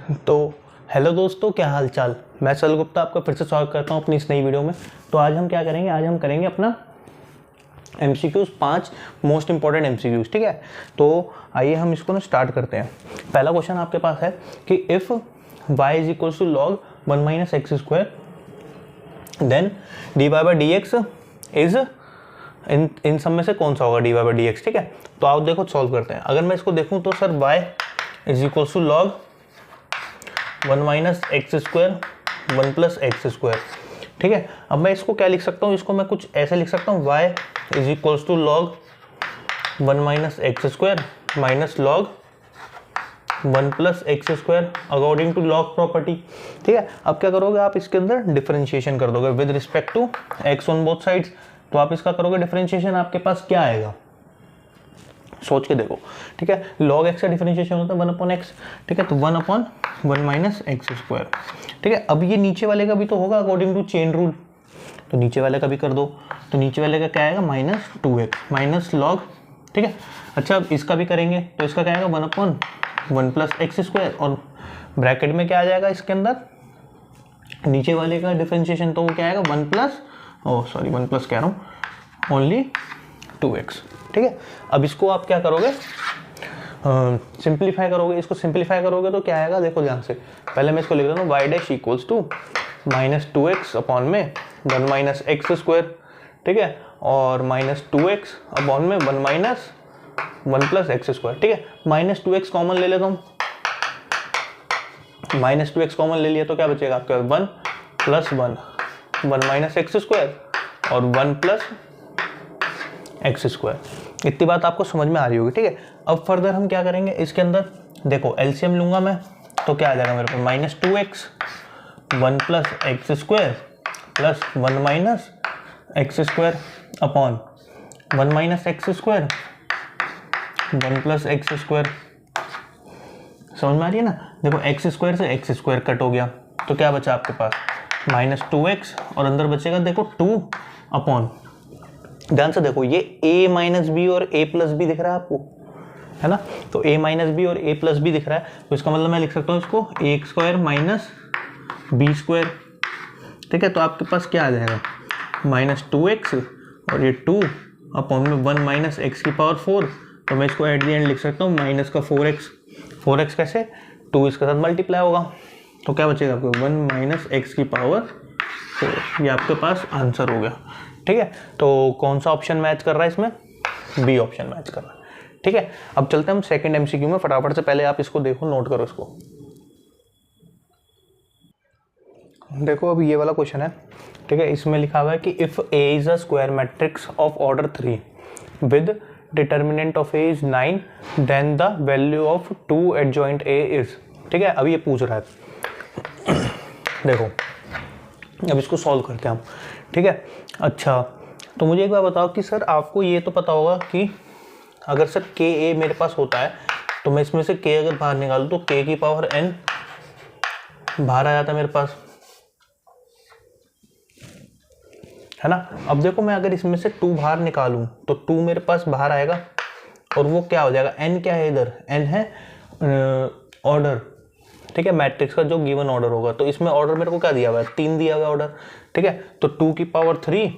तो हेलो दोस्तों, क्या हाल चाल। मैं सल गुप्ता आपका फिर से स्वागत करता हूं अपनी इस नई वीडियो में। तो आज हम क्या करेंगे, आज हम करेंगे अपना MCQs 5 मोस्ट इंपॉर्टेंट MCQs। ठीक है, तो आइए हम इसको ना स्टार्ट करते हैं। पहला क्वेश्चन आपके पास है कि if y is equal to log 1 minus x square then d y by d x is इन सब में से कौन सा होगा d y by d x. ठीक है, तो आप देखो सॉल्व करते हैं। अगर मैं इसको देखूँ तो sir y is equal to log 1 minus x square 1 plus x square. ठीक है, अब मैं इसको क्या लिख सकता हूँ, इसको मैं कुछ ऐसे लिख सकता हूँ y is equals to log 1 minus x square minus log 1 plus x square according to log property. ठीक है, अब क्या करोगे आप, इसके अंदर डिफरेंशिएशन कर दोगे with respect to x on both sides. तो आप इसका करोगे डिफरेंशिएशन, आपके पास क्या आएगा, सोच के देखो। ठीक है, लॉग x का डिफरेंशिएशन होता है 1 अपॉन एक्स। ठीक है, तो 1 अपॉन 1 माइनस एक्स स्क्वायर। ठीक है, अब ये नीचे वाले का भी तो होगा अकॉर्डिंग टू चेन रूल, तो नीचे वाले का भी कर दो। तो नीचे वाले का क्या आएगा, माइनस 2x माइनस लॉग। ठीक है, अच्छा अब इसका भी करेंगे तो इसका क्या आएगा 1 अपॉन 1 प्लस एक्स स्क्वायर, और ब्रैकेट में क्या आ जाएगा इसके अंदर, नीचे वाले का डिफरेंशिएशन, तो वो क्या आएगा 1 प्लस कह रहा हूँ ओनली 2x। ठीक है, अब इसको आप क्या करोगे, सिंप्लीफाई करोगे। इसको सिंप्लीफाई करोगे तो क्या आएगा, देखो ध्यान से। पहले मैं इसको लिख देता हूँ y dash equals to minus 2x upon में 1 माइनस एक्स स्क्वायर। ठीक है, और माइनस 2x अपॉन में 1 माइनस 1 प्लस एक्स स्क्वायर। ठीक है, माइनस 2x कॉमन ले लेता हूँ, माइनस 2x कॉमन ले लिया तो क्या बचेगा आपके पास 1 प्लस 1 माइनस एक्स स्क्वायर और 1 प्लस एक्स स्क्वायर। इतनी बात आपको समझ में आ रही होगी। ठीक है, अब फर्दर हम क्या करेंगे, इसके अंदर देखो एलसीएम लूंगा मैं, तो क्या आ जाएगा मेरे पास minus 2x 1 plus x square plus 1 minus x square upon 1 minus x square 1 plus x square. समझ में आ रही है ना। देखो एक्स स्क्वायर से एक्स स्क्वायर कट हो गया, तो क्या बचा आपके पास माइनस 2x, और अंदर बचेगा देखो 2 अपॉन, ध्यान से देखो ये a माइनस बी और a प्लस बी दिख रहा है आपको, है ना। तो a माइनस बी और a प्लस बी दिख रहा है, तो इसका मतलब मैं लिख सकता हूँ इसको a square minus b square. ठीक है, तो आपके पास क्या आ जाएगा माइनस 2x और ये 2 अपॉन में 1 माइनस एक्स की पावर 4। तो मैं इसको एट द एंड लिख सकता हूँ माइनस का 4x कैसे, 2 इसके साथ मल्टीप्लाई होगा, तो क्या बचेगा आपको 1 माइनस एक्स की पावर 4। ये आपके पास आंसर हो गया। ठीक है, तो कौन सा ऑप्शन मैच कर रहा है इसमें, बी ऑप्शन मैच कर रहा है। ठीक है, अब चलते हैं हम सेकंड एमसीक्यू में। फटाफट से पहले आप इसको देखो, नोट करो इसको। देखो अब ये वाला क्वेश्चन है। ठीक है, इसमें लिखा हुआ है कि if A is a square matrix of order 3 with determinant of A is 9 then the value of 2 adjoint A is. ठीक है, अब ये पूछ रहा है, देखो अब इसको सॉल्व करते हैं हम। ठीक है, अच्छा तो मुझे एक बार बताओ कि सर आपको ये तो पता होगा कि अगर सर के ए मेरे पास होता है, तो मैं इसमें से के अगर बाहर निकालूँ तो के की पावर n बाहर आ जाता है मेरे पास, है ना। अब देखो मैं अगर इसमें से 2 बाहर निकालूं तो 2 मेरे पास बाहर आएगा, और वो क्या हो जाएगा, n क्या है इधर, n है ऑर्डर। ठीक है, मैट्रिक्स का जो गिवन ऑर्डर होगा, तो इसमें ऑर्डर मेरे को क्या दिया हुआ है, 3 दिया हुआ है ऑर्डर। ठीक है, तो 2 की पावर 3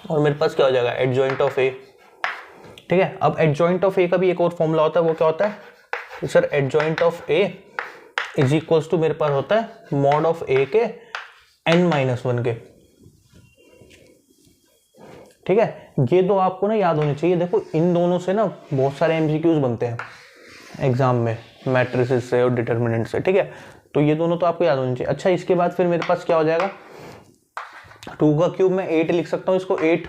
और मेरे पास क्या हो जाएगा एडजॉइंट ऑफ ए। ठीक है, अब एडजॉइंट ऑफ ए का भी एक और फॉर्मूला होता है, वो क्या होता है sir, adjoint of A is equals to मेरे पास होता है मॉड ऑफ ए के n-1 के। ठीक है, ये दो आपको ना याद होनी चाहिए। देखो इन दोनों से ना बहुत सारे एमसीक्यूज बनते हैं एग्जाम में, मैट्रिसेस से और डिटर्मिनेंट से। ठीक है, तो ये दोनों तो आपको याद होनी चाहिए। अच्छा, इसके बाद फिर मेरे पास क्या हो जाएगा, 2 का क्यूब मैं 8 लिख सकता हूँ इसको 8।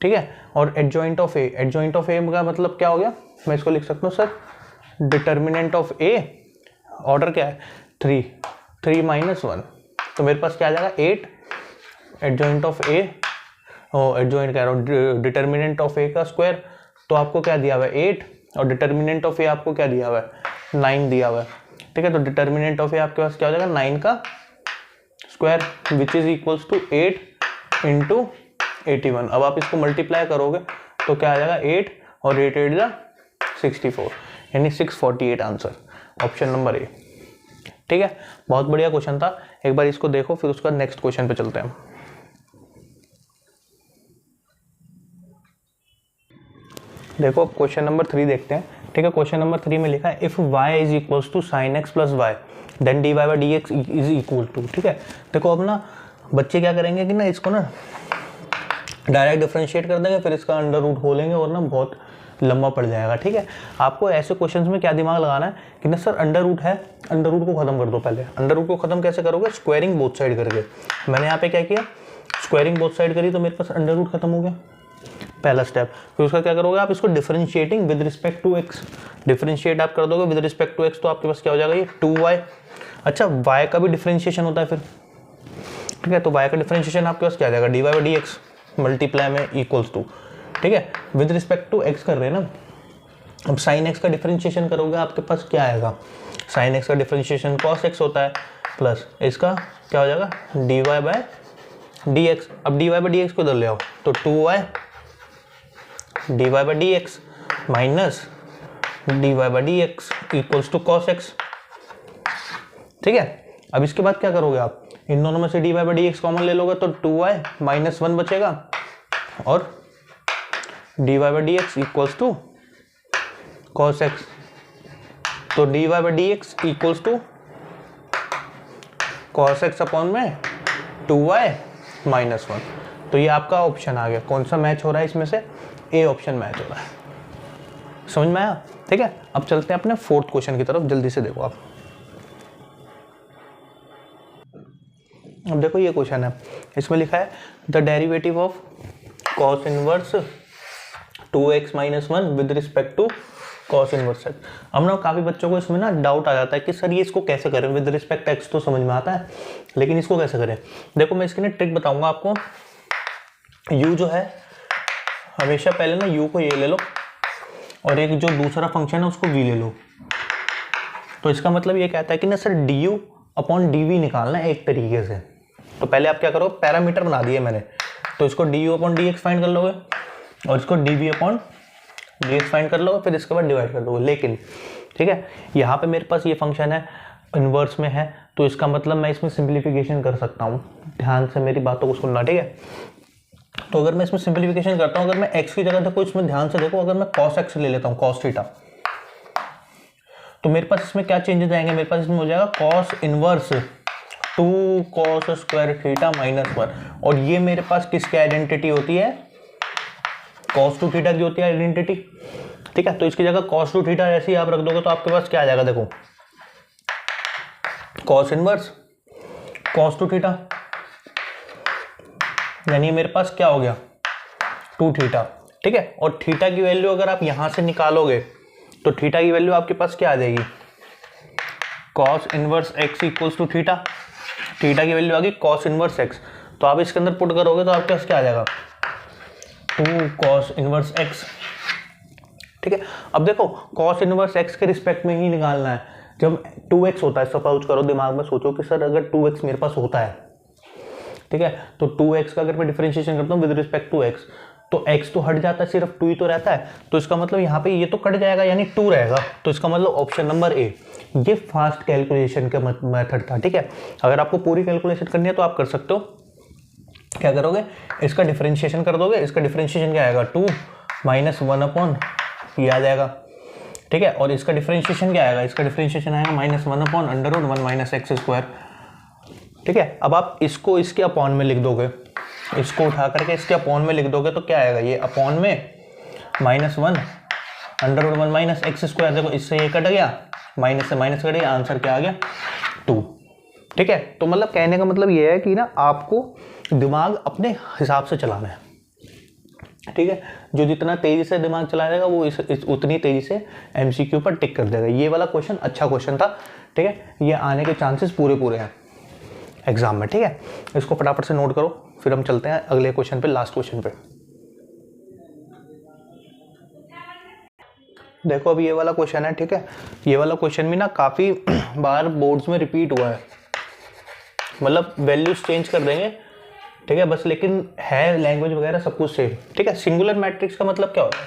ठीक है, और adjoint of A, adjoint of A का मतलब क्या हो गया, मैं इसको लिख सकता हूँ sir determinant of A, order क्या है 3 माइनस 1, तो मेरे पास क्या आ जाएगा 8 एडजॉइंट ऑफ ए, एडजॉइंट कह रहा हूँ डिटर्मिनेंट ऑफ ए का स्क्वायर, तो आपको क्या दिया हुआ है 8, और डिटर्मिनेंट ऑफ ए आपको क्या दिया हुआ है 9 दिया हुआ है। ठीक है, तो डिटर्मिनेंट ऑफ ए आपके पास क्या हो जाएगा 9 का square which is equals to 8 into 81। अब आप इसको मल्टीप्लाई करोगे तो क्या आ जाएगा 8 और 8 8 जा 64, यानी 648 आंसर। Option number A. ठीक है, बहुत बढ़िया क्वेश्चन था, एक बार इसको देखो फिर उसका नेक्स्ट क्वेश्चन पे चलते हैं। देखो क्वेश्चन नंबर 3 देखते हैं। ठीक है, क्वेश्चन नंबर 3 में लिखा है if y is equals to sine x plus y then d y by d x is equal to. ठीक है, देखो अब ना बच्चे क्या करेंगे कि ना इसको ना डायरेक्ट डिफरेंशिएट कर देंगे, फिर इसका अंडर रूट हो लेंगे और ना बहुत लंबा पड़ जाएगा। ठीक है, आपको ऐसे क्वेश्चंस में क्या दिमाग लगाना है कि ना सर अंडर रूट है, अंडर रूट को खत्म कर दो। पहले अंडर रूट को खत्म कैसे करोगे? स्क्वायरिंग बोथ साइड करके। मैंने यहाँ पे क्या किया, स्क्वायरिंग बोथ साइड करी तो मेरे पास अंडर रूट खत्म हो गया, पहला स्टेप। फिर उसका क्या करोगे आप, इसको differentiating with respect to x, differentiate आप कर दोगे विद रिस्पेक्ट टू एक्स, तो आपके पास क्या हो जाएगा ये 2y। अच्छा, y का भी डिफरेंशिएशन होता है फिर। ठीक है, तो y का डिफरेंशिएशन आपके पास क्या आ जाएगा, d y by d x multiply में इक्वल्स टू। ठीक है, विद रिस्पेक्ट टू एक्स कर रहे हैं ना। अब साइन एक्स का डिफरेंशिएशन करोगे आपके पास क्या आएगा, साइन एक्स का डिफरेंशिएशन कॉस एक्स होता है, प्लस इसका क्या हो जाएगा d y by d x. अब d y by d x को इधर ले आओ तो 2y d y by d x minus d y by d x equals to cos x. ठीक है, अब इसके बाद क्या करोगे आप, इन दोनों में से d y by d x common ले लोगे तो 2y माइनस 1 बचेगा और d y by d x equals to cos x. तो d y by d x equals to cos x upon में 2y माइनस 1। तो ये आपका ऑप्शन आ गया। कौन सा मैच हो रहा है इसमें से, ए ऑप्शन मैच हो रहा है। समझ में आया? ठीक है, अब चलते हैं अपने फोर्थ क्वेश्चन की तरफ, जल्दी से देखो आप। अब देखो ये क्वेश्चन है, इसमें लिखा है the derivative of cos inverse 2x minus 1 with respect to cos inverse x. अब ना काफ़ी बच्चों को इसमें ना डाउट आ जाता है कि सर ये इसको कैसे करें, विद रिस्पेक्ट एक्स तो समझ में आता है लेकिन इसको कैसे करें। देखो मैं इसकी ना ट्रिक बताऊंगा आपको। u जो है हमेशा पहले ना u को ये ले लो और एक जो दूसरा फंक्शन है उसको v ले लो। तो इसका मतलब ये कहता है कि ना सर du अपॉन dv निकालना है एक तरीके से। तो पहले आप क्या करो, पैरामीटर बना दिए मैंने, तो इसको du अपॉन dx फाइंड कर लोगे और इसको dv अपॉन dx फाइंड कर लोगे, फिर इसके बाद डिवाइड कर दोगे। लेकिन ठीक है, यहाँ पे मेरे पास ये फंक्शन है इनवर्स में है, तो इसका मतलब मैं इसमें सिंप्लीफिकेशन कर सकता हूँ। ध्यान से मेरी बातों को सुनना, ठीक है। तो अगर मैं इसमें सिंप्लीफिकेशन करता हूँ, अगर मैं x की जगह देखो, इसमें ध्यान से देखो, अगर मैं cos x ले लेता हूँ cos थीटा, तो मेरे पास इसमें क्या चेंजेस आएंगे, मेरे पास इसमें हो जाएगा cos inverse 2 cos square theta minus 1। और ये मेरे पास किसकी आइडेंटिटी होती है, cos 2 थीटा की होती है आइडेंटिटी। ठीक है, तो इसकी जगह cos 2 थीटा ऐसे ही आप रख दोगे तो आपके पास क्या आ जाएगा, देखो cos इनवर्स cos 2 थीटा, यानी मेरे पास क्या हो गया 2 थीटा। ठीक है, और थीटा की वैल्यू अगर आप यहां से निकालोगे तो थीटा की वैल्यू आपके पास क्या आ जाएगी, cos inverse x equals to theta. Theta की वैल्यू आ गई cos इनवर्स x, तो आप इसके अंदर पुट करोगे तो आपके पास क्या आ जाएगा 2 cos इनवर्स x। ठीक है, अब देखो cos इनवर्स x के रिस्पेक्ट में ही निकालना है। जब 2x होता है, सपोज करो, दिमाग में सोचो कि सर अगर 2x मेरे पास होता है, ठीक है, तो 2x का अगर मैं डिफरेंशिएशन करता हूँ विद रिस्पेक्ट टू x, तो x तो हट जाता है, सिर्फ 2 ही तो रहता है, तो इसका मतलब यहाँ पे ये तो कट जाएगा यानी 2 रहेगा। तो इसका मतलब ऑप्शन नंबर ए, ये फास्ट कैलकुलेशन का मेथड था। ठीक है, अगर आपको पूरी कैलकुलेशन करनी है तो आप कर सकते हो। क्या करोगे, इसका डिफरेंशिएशन कर दोगे, इसका डिफरेंशिएशन क्या आएगा 2 माइनस 1 अपॉन ये आ जाएगा। ठीक है, और इसका डिफरेंशिएशन क्या आएगा, इसका डिफरेंशिएशन आएगा minus 1 upon under root 1 minus x square. ठीक है, अब आप इसको इसके अपॉन में लिख दोगे, इसको उठा करके इसके अपॉन में लिख दोगे तो क्या आएगा, ये अपॉन में minus 1 under root 1 minus x square. देखो इससे ये कट गया, माइनस से माइनस कट गया, आंसर क्या आ गया 2। ठीक है, तो मतलब कहने का मतलब ये है कि ना आपको दिमाग अपने हिसाब से चलाना है। ठीक है, जो जितना तेजी से दिमाग चलाएगा वो उतनी तेजी से एमसीक्यू पर टिक कर देगा। ये वाला क्वेश्चन अच्छा क्वेश्चन था। ठीक है, ये आने के चांसेस पूरे हैं एग्जाम में। ठीक है, इसको फटाफट से नोट करो, फिर हम चलते हैं अगले क्वेश्चन पे, लास्ट क्वेश्चन पे। देखो अब ये वाला क्वेश्चन है। ठीक है, ये वाला क्वेश्चन भी ना काफी बार बोर्ड्स में रिपीट हुआ है, मतलब वैल्यूज चेंज कर देंगे। ठीक है, बस लेकिन है लैंग्वेज वगैरह सब कुछ सेम। ठीक है, सिंगुलर मैट्रिक्स का मतलब क्या होता है,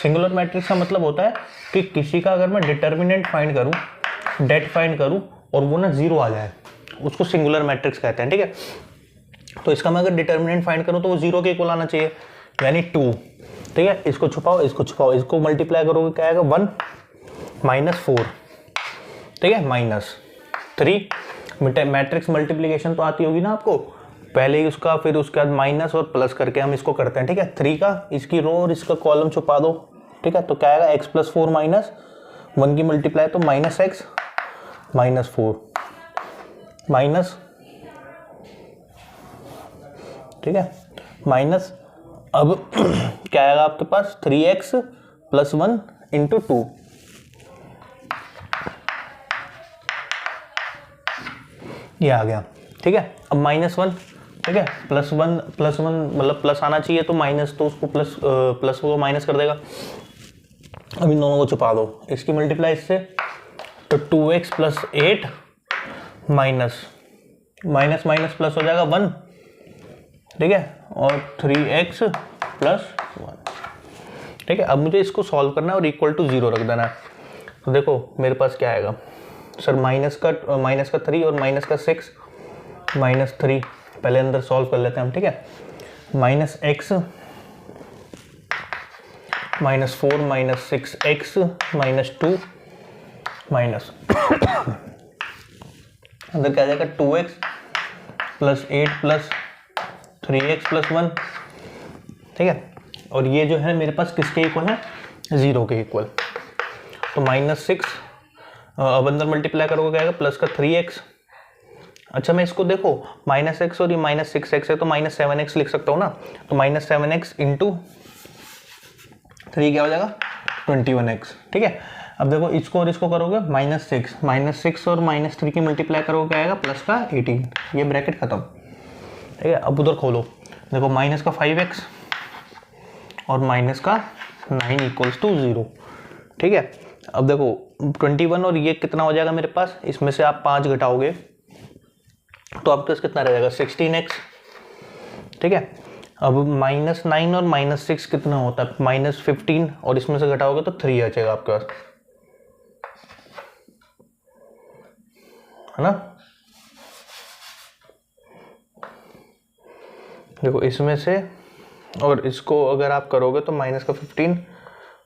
सिंगुलर मैट्रिक्स का मतलब होता है कि किसी का अगर मैं डिटर्मिनेंट फाइंड करूं डेट फाइंड करूँ और वो ना 0 आ जाए, उसको सिंगुलर मैट्रिक्स कहते हैं, ठीक है। तो इसका मैं अगर डिटर्मिनेंट फाइंड करूँ तो वो 0 के इक्वल आना चाहिए, यानी 2, ठीक है। इसको छुपाओ, इसको छुपाओ, इसको मल्टीप्लाई करोगे क्या आएगा 1 -4, ठीक है, -3। मैट्रिक्स मल्टीप्लीकेशन तो आती होगी ना आपको, पहले ही उसका, फिर उसके बाद माइनस और प्लस करके हम इसको करते हैं, ठीक है। 3 का इसकी रो और इसका कॉलम छुपा दो, ठीक है। तो क्या आएगा x + 4 -1 की मल्टीप्लाई तो -x -4 माइनस, ठीक है, माइनस। अब क्या आएगा आपके पास 3x + 1 × 2, ये आ गया, ठीक है। अब -1, ठीक है, +1 मतलब प्लस आना चाहिए, तो माइनस, तो उसको प्लस को माइनस कर देगा। अब इन दोनों को छुपा दो, इसकी मल्टीप्लाई इससे, तो 2x + 8 माइनस माइनस प्लस हो जाएगा 1, ठीक है, और 3x + 1, ठीक है। अब मुझे इसको सॉल्व करना है और इक्वल टू 0 रख देना है। तो देखो मेरे पास क्या आएगा सर, माइनस का 3 और माइनस का 6, -3 पहले अंदर सॉल्व कर लेते हैं हम, ठीक है। -x -4 -6x -2 माइनस अंदर क्या आ जाएगा 2x + 8 + 3x + 1, ठीक है। और ये जो है मेरे पास किसके इक्वल है, 0 के इक्वल। तो -6, अब अंदर मल्टीप्लाई करोगे क्या आएगा प्लस का 3x। अच्छा मैं इसको देखो -x और ये -6x है तो -7x लिख सकता हूँ ना, तो -7x × 3 क्या हो जाएगा 21x, ठीक है। अब देखो इसको और इसको करोगे -6 और -3 की मल्टीप्लाई करोगे क्या आएगा प्लस का 18, ये ब्रैकेट खत्म, ठीक है। अब उधर खोलो, देखो माइनस का 5x और माइनस का 9 = 0, ठीक है। अब देखो 21 और ये कितना हो जाएगा मेरे पास, इसमें से आप 5 घटाओगे तो आपके पास कितना रह जाएगा 16x, ठीक है। अब -9 और -6 कितना होता है -15, और इसमें से घटाओगे तो 3 आ जाएगा आपके पास, है ना। देखो इसमें से और इसको अगर आप करोगे तो माइनस का 15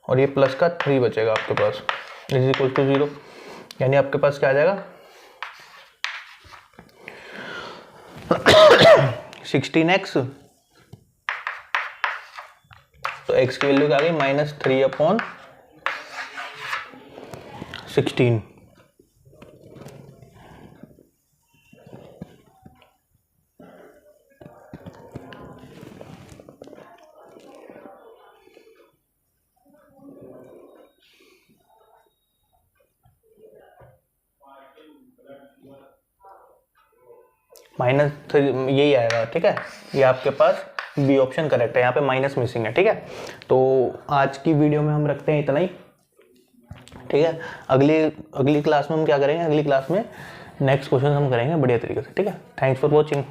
और ये प्लस का 3 बचेगा आपके पास, = 0, यानी आपके पास क्या आ जाएगा 16x, तो x की वैल्यू क्या आ गई -3/16। -3 यही आएगा, ठीक है। ये आपके पास बी ऑप्शन करेक्ट है, यहाँ पे माइनस मिसिंग है, ठीक है। तो आज की वीडियो में हम रखते हैं इतना ही, ठीक है। अगली क्लास में हम क्या करेंगे, अगली क्लास में नेक्स्ट क्वेश्चन हम करेंगे बढ़िया तरीके से, ठीक है। Thanks for watching.